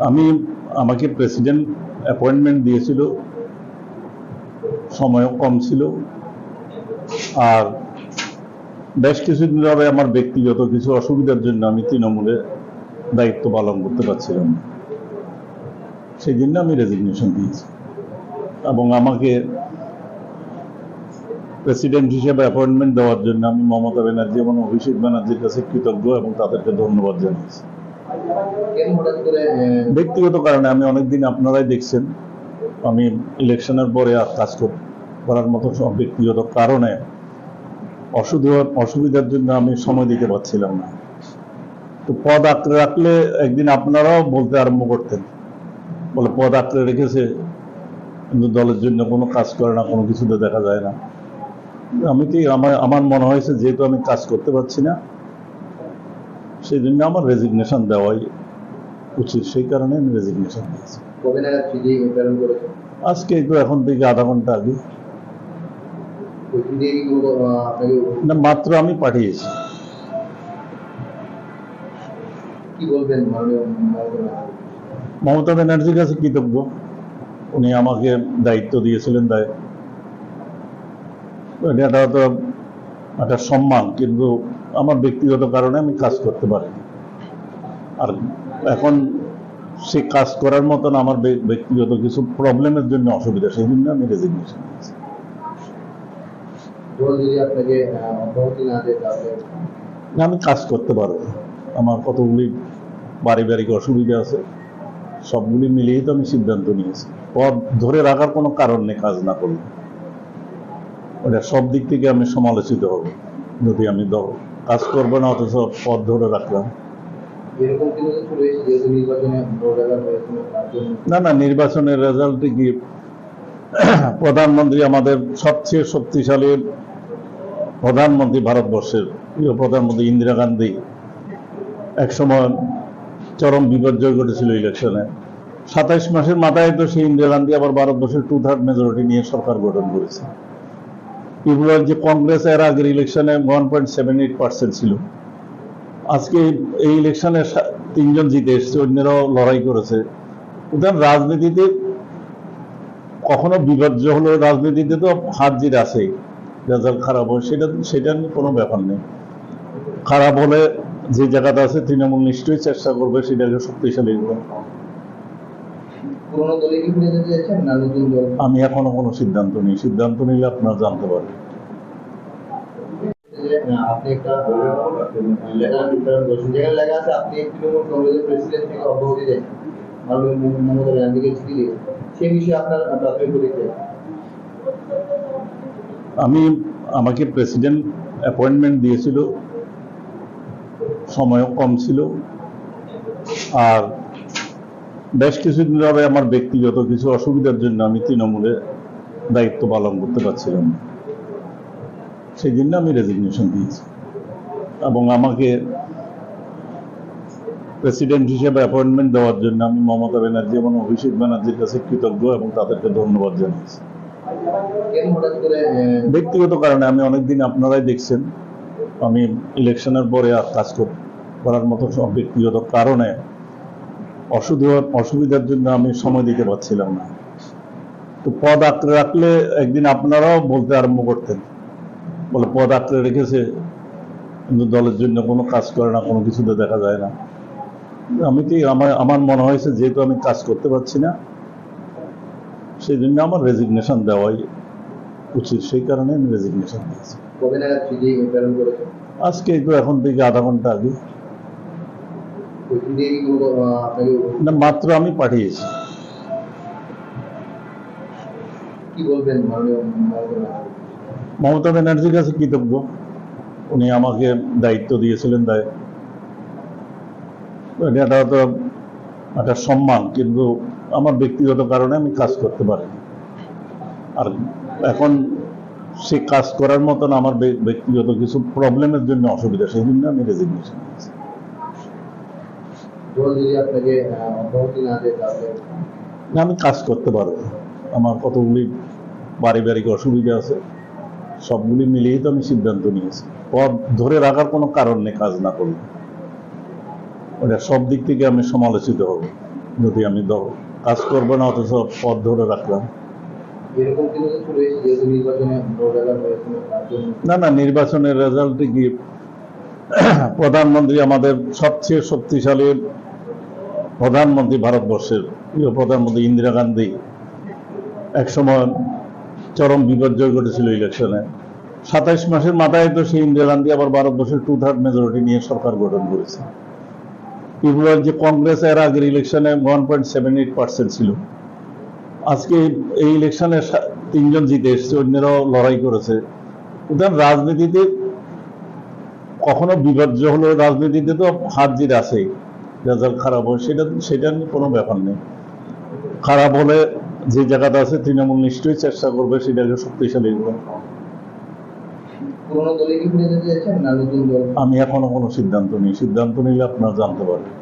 আমি আমাকে president appointment দিয়েছিল, সময়ও কম ছিল, আর বেশ কিছুদিন ধরে আমার ব্যক্তিগত কিছু অসুবিধার জন্য আমি তৃণমূলে দায়িত্ব পালন করতে পারছিলাম না। সেই জন্য আমি রেজিগনেশন দিয়েছি এবং আমাকে প্রেসিডেন্ট হিসেবে অ্যাপয়েন্টমেন্ট দেওয়ার জন্য আমি মমতা ব্যানার্জি এবং অভিষেক ব্যানার্জির কাছে কৃতজ্ঞ এবং তাদেরকে ধন্যবাদ জানিয়েছি। ব্যক্তিগত কারণে আমি অনেকদিন, আপনারাই দেখছেন, আমি ইলেকশনের পরে আর কাজ করার মতো সব ব্যক্তিগত কারণে অসুবিধার জন্য আমি সময় দিতে পারছিলাম না। তো পদ আঁকড়ে রাখলে একদিন আপনারাও বলতে আরম্ভ করতেন, বলে পদ আঁকড়ে রেখেছে কিন্তু দলের জন্য কোনো কাজ করে না, কোনো কিছুতে দেখা যায় না। আমি কি আমার মনে হয়েছে যেহেতু আমি কাজ করতে পারছি না, সেই জন্য আমার রেজিগনেশন দেওয়াই উচিত, সেই কারণে আমি রেজিগনেশন দিয়েছি। আজকে তো এখন থেকে আধা ঘন্টা আগে, না মাত্র আমি পাঠিয়েছি। কি বলবেন মমতা ব্যানার্জির কাছে কৃতজ্ঞ, উনি আমাকে দায়িত্ব দিয়েছিলেন, এটা তো একটা সম্মান, কিন্তু আমার ব্যক্তিগত কারণে আমি কাজ করতে পারিনি। আর এখন সে কাজ করার মতন আমার ব্যক্তিগত কিছু প্রবলেমের জন্য অসুবিধা, সেই জন্য আমি রেজিগনেশন দিয়েছি। আমি কাজ করতে পারবো, আমার কতগুলি পারিবারিক অসুবিধা আছে, সবগুলি মিলিয়েই তো আমি সিদ্ধান্ত নিয়েছি। পদ ধরে রাখার কোনো কারণ নেই কাজ না করলে, ওটা সব দিক থেকে আমি সমালোচিত হব যদি আমি কাজ করবো না অথচ পদ ধরে রাখলাম। না না, নির্বাচনের রেজাল্টে কি, প্রধানমন্ত্রী, আমাদের সবচেয়ে শক্তিশালী প্রধানমন্ত্রী ভারতবর্ষের, প্রিয় প্রধানমন্ত্রী ইন্দিরা গান্ধী একসময় চরম বিপর্যয় ঘটেছিল ইলেকশনে। 27 মাসের মাথায় তো সেই ইন্দিরা গান্ধী আবার ভারতবর্ষের 2/3 মেজরিটি নিয়ে সরকার গঠন করেছে। ত্রিপুরার যে কংগ্রেস এর আগের ইলেকশনে 1.78% ছিল, আজকে এই ইলেকশনে 3 জন জিতে এসছে, অন্যরাও লড়াই করেছে। সুতরাং রাজনীতিতে কখনো বিপর্যয় হলো, রাজনীতিতে তো হার জিত আছেই, রেজাল্ট খারাপ হয় সেটা নিয়ে কোনো ব্যাপার নেই। খারাপ হলে যে জায়গাটা আছে তৃণমূল নিশ্চয়ই চেষ্টা করবে সেটাকে শক্তিশালী করবে। আমি এখনো কোনো সিদ্ধান্ত নিই, সিদ্ধান্ত নিলে আপনারা জানতে পারবেন। আপনি একটা লেটার প্রিপেয়ার করেছেন, যেখানে লেখা আছে আপনি তৃণমূল কংগ্রেসের প্রেসিডেন্ট থেকে অব্যাহতি দেন, মমতা ব্যানার্জিকে চিঠি দিয়ে, সেই বিষয়ে আপনার প্রাথমিক প্রতিক্রিয়া? আমাকে প্রেসিডেন্ট অ্যাপয়েন্টমেন্ট দিয়েছিল, সময়ও কম ছিল, আর বেশ কিছুদিন ধরে আমার ব্যক্তিগত কিছু অসুবিধার জন্য আমি তৃণমূলে দায়িত্ব পালন করতে পারছিলাম না। সেই জন্য আমি রেজিগনেশন দিয়েছি এবং আমাকে প্রেসিডেন্ট হিসেবে অ্যাপয়েন্টমেন্ট দেওয়ার জন্য আমি মমতা ব্যানার্জি এবং অভিষেক ব্যানার্জির কাছে কৃতজ্ঞ এবং তাদেরকে ধন্যবাদ জানিয়েছি। ব্যক্তিগত কারণে আমি অনেকদিন, আপনারাই দেখছেন, আমি ইলেকশনের পরে আর কাজ করার মতো সব ব্যক্তিগত কারণে অসুবিধার জন্য আমি সময় দিতে পারছিলাম না। তো পদ আঁকড়ে রাখলে একদিন আপনারাও বলতে আরম্ভ করতেন, বলে পদ আঁকড়ে রেখেছে কিন্তু দলের জন্য কোনো কাজ করে না, কোনো কিছুতে দেখা যায় না। আমি কি আমার মনে হয়েছে যেহেতু আমি কাজ করতে পারছি না, সেই জন্য আমার রেজিগনেশন দেওয়াই উচিত, সেই কারণে আমি রেজিগনেশন দিয়েছি। আজকে তো এখন থেকে আধা ঘন্টা আগে, না মাত্র আমি পাঠিয়েছি। কি বলবেন মমতা ব্যানার্জির কাছে কৃতজ্ঞ, উনি আমাকে দায়িত্ব দিয়েছিলেন, এটা তো একটা সম্মান, কিন্তু আমার ব্যক্তিগত কারণে আমি কাজ করতে পারিনি। আর এখন সে কাজ করার মতন আমার ব্যক্তিগত কিছু প্রবলেমের জন্য অসুবিধা, সেই জন্য আমি রেজিগনেশন দিয়েছি। না, আমি কাজ করতে পারবো, আমার কতগুলি পারিবারিক অসুবিধা আছে, সবগুলি মিলিয়েই তো আমি সিদ্ধান্ত নিয়েছি। পদ ধরে রাখার কোনো কারণ নেই কাজ না করলে, ওটা সব দিক থেকে আমি সমালোচিত হব যদি আমি কাজ করবো না, অথচ পদ ধরে রাখলাম। এরকম কিন্তু কিছু রয়েছে যেহেতু নির্বাচনে ভোট রেজাল্ট হয়েছিল তার জন্য। না, নির্বাচনের রেজাল্টে কি প্রধানমন্ত্রী, আমাদের সবচেয়ে শক্তিশালী প্রধানমন্ত্রী ভারতবর্ষের, প্রিয় প্রধানমন্ত্রী ইন্দিরা গান্ধী একসময় চরম বিপর্যয় ঘটেছিল ইলেকশনে। 27 মাসের মাথায় তো সেই ইন্দিরা গান্ধী আবার ভারতবর্ষের 2/3 মেজরিটি নিয়ে সরকার গঠন করেছে। ত্রিপুরার যে কংগ্রেস এর আগের ইলেকশনে 1.78% ছিল, আজকে এই ইলেকশনে 3 জন জিতে এসছে, অন্যরাও লড়াই করেছে। সুতরাং রাজনীতিতে কখনো বিপর্যয় হলো, রাজনীতিতে তো হাত জিত আছেই, রেজাল্ট খারাপ হয় সেটা নিয়ে কোনো ব্যাপার নেই। খারাপ হলে যে জায়গাটা আছে তৃণমূল নিশ্চয়ই চেষ্টা করবে সেটাকে শক্তিশালী করবে। পুরোনো দলে কি ফিরে যেতে চাইছেন না নতুন দল? আমি এখনো কোনো সিদ্ধান্ত নিই, সিদ্ধান্ত নিলে আপনারা জানতে পারবেন।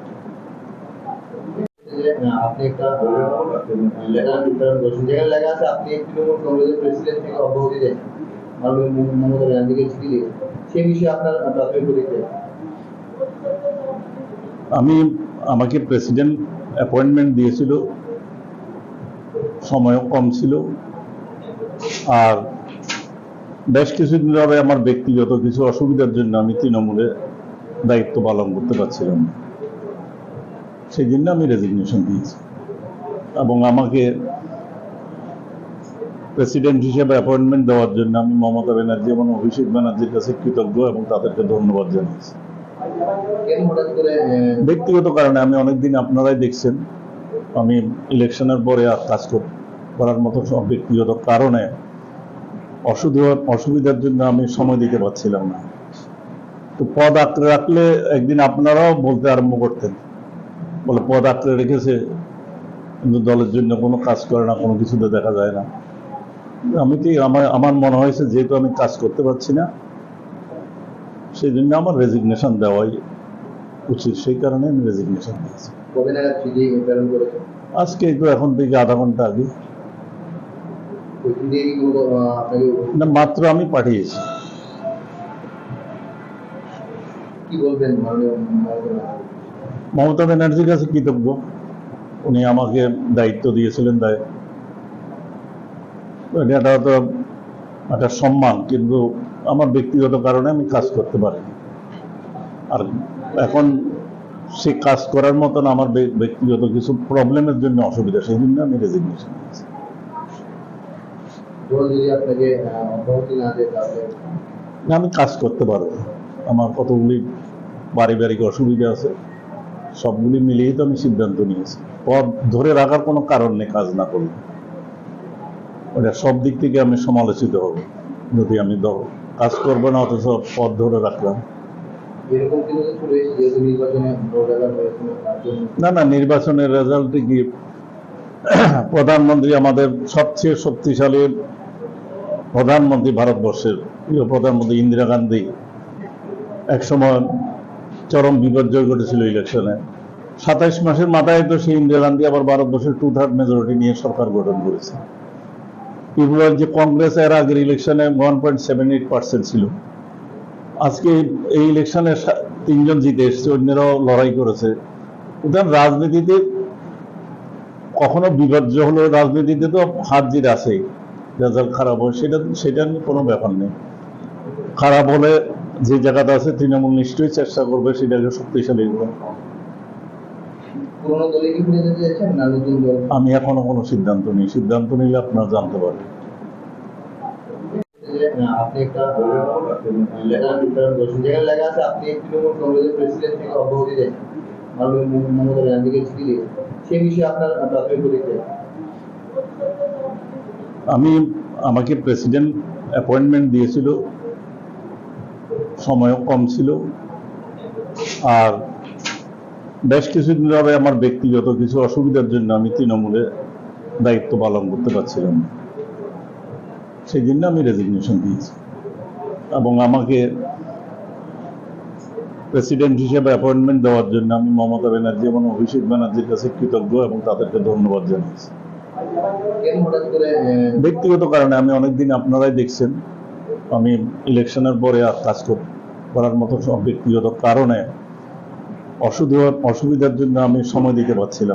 আপনি একটা লেখা টুইটার করেছেন যেখানে লেখা আছে আপনি তৃণমূল কংগ্রেসের প্রেসিডেন্ট থেকে অব্যাহতি দেন মাননীয় মমতা ব্যানার্জিকে চিঠি দিয়ে, সেই বিষয়ে আপনার প্রাথমিক প্রতিক্রিয়া? আমাকে প্রেসিডেন্ট অ্যাপয়েন্টমেন্ট দিয়েছিল, সময়ও কম ছিল, আর বেশ কিছুদিন ধরে আমার ব্যক্তিগত কিছু অসুবিধার জন্য আমি তৃণমূলে দায়িত্ব পালন করতে পারছিলাম না। সেই জন্য আমি রেজিগনেশন দিয়েছি এবং আমাকে প্রেসিডেন্ট হিসেবে অ্যাপয়েন্টমেন্ট দেওয়ার জন্য আমি মমতা ব্যানার্জি এবং অভিষেক ব্যানার্জির কাছে কৃতজ্ঞ এবং তাদেরকে ধন্যবাদ জানাচ্ছি। ব্যক্তিগত কারণে আমি অনেকদিন, আপনারাই দেখছেন, আমি ইলেকশনের পরে আর কাজ করার মতো সব ব্যক্তিগত কারণে অসুবিধার জন্য আমি সময় দিতে পারছিলাম না। তো পদ আঁকড়ে রাখলে একদিন আপনারাও বলতে আরম্ভ করতেন, বলে পদ আঁকড়ে রেখেছে কিন্তু দলের জন্য কোনো কাজ করে না, কোনো কিছুতে দেখা যায় না। আমি কি আমার মনে হয়েছে যেহেতু আমি কাজ করতে পারছি না, সেই জন্য আমার রেজিগনেশন দেওয়াই উচিত, সেই কারণে আমি রেজিগনেশন দিয়েছি। কবে নাগাদ চিঠি প্রেরণ করেছেন? আজকে তো এখন থেকে আধা ঘন্টা আগে। না, মাত্র আমি পাঠিয়েছি। কি বলবেন মমতা ব্যানার্জির কাছে কৃতজ্ঞ, উনি আমাকে দায়িত্ব দিয়েছিলেন, এটা তো একটা সম্মান, কিন্তু আমার ব্যক্তিগত কারণে আমি কাজ করতে পারিনি। আর এখন সে কাজ করার মতন আমার ব্যক্তিগত কিছু প্রবলেমের জন্য অসুবিধা, সেই জন্য আমি রেজিগনেশন দিয়েছি। আমি কাজ করতে পারবো, আমার কতগুলি পারিবারিক অসুবিধা আছে, সবগুলি মিলিয়ে তো আমি সিদ্ধান্ত নিয়েছি। পদ ধরে রাখার কোনো কারণ নেই কাজ না করলে, ওটা সব দিক থেকে আমি সমালোচিত হব যদি আমি কাজ করবো না, অথচ পদ ধরে রাখলাম। না, নির্বাচনের রেজাল্টে কি প্রধানমন্ত্রী, আমাদের সবচেয়ে শক্তিশালী প্রধানমন্ত্রী ভারতবর্ষের, প্রিয় প্রধানমন্ত্রী ইন্দিরা গান্ধী একসময় চরম বিপর্যয় ঘটেছিল ইলেকশনে। 27 মাসের মাথায় তো সেই ইন্দিরা গান্ধী আবার ভারতবর্ষের 2/3 মেজরিটি নিয়ে সরকার গঠন করেছে। ত্রিপুরার যে কংগ্রেস এর আগের ইলেকশনে 1.78% ছিল, আজকে এই ইলেকশনে 3 জন জিতে এসছে, অন্যরাও লড়াই করেছে। সুতরাং রাজনীতিতে কখনো বিপর্যয় হলো, রাজনীতিতে তো হাত জিত আছেই, রেজাল্ট খারাপ হয় সেটা নিয়ে কোনো ব্যাপার নেই। খারাপ হলে যে জায়গাটা আছে তৃণমূল নিশ্চয়ই চেষ্টা করবে সেটাকে শক্তিশালী করবে। আমি এখনো কোনো সিদ্ধান্ত নিই, সিদ্ধান্ত নিলে আপনারা জানতে পারবেন। আপনি একটা লেখা টুইটার করেছেন যেখানে লেখা আছে আপনি তৃণমূল কংগ্রেসের প্রেসিডেন্ট থেকে অব্যাহতি দেন মাননীয় মমতা ব্যানার্জিকে চিঠি দিয়ে, সেই বিষয়ে আপনার প্রাথমিক প্রতিক্রিয়া? আমাকে প্রেসিডেন্ট অ্যাপয়েন্টমেন্ট দিয়েছিল, সময়ও কম ছিল, আর বেশ কিছুদিন ধরে আমার ব্যক্তিগত কিছু অসুবিধার জন্য আমি তৃণমূলে দায়িত্ব পালন করতে পারছিলাম না, সেই জন্য আমি রেজিগনেশন দিয়েছি এবং আমাকে প্রেসিডেন্ট হিসেবে অ্যাপয়েন্টমেন্ট দেওয়ার জন্য আমি মমতা ব্যানার্জি এবং অভিষেক ব্যানার্জির কাছে কৃতজ্ঞ এবং তাদেরকে ধন্যবাদ জানাচ্ছি। ব্যক্তিগত কারণে আমি অনেকদিন, আপনারাই দেখছেন, আমি ইলেকশনের পরে আর কাজ করার মতো সব ব্যক্তিগত কারণে অসুবিধার জন্য আমি সময় দিতে পারছিলাম।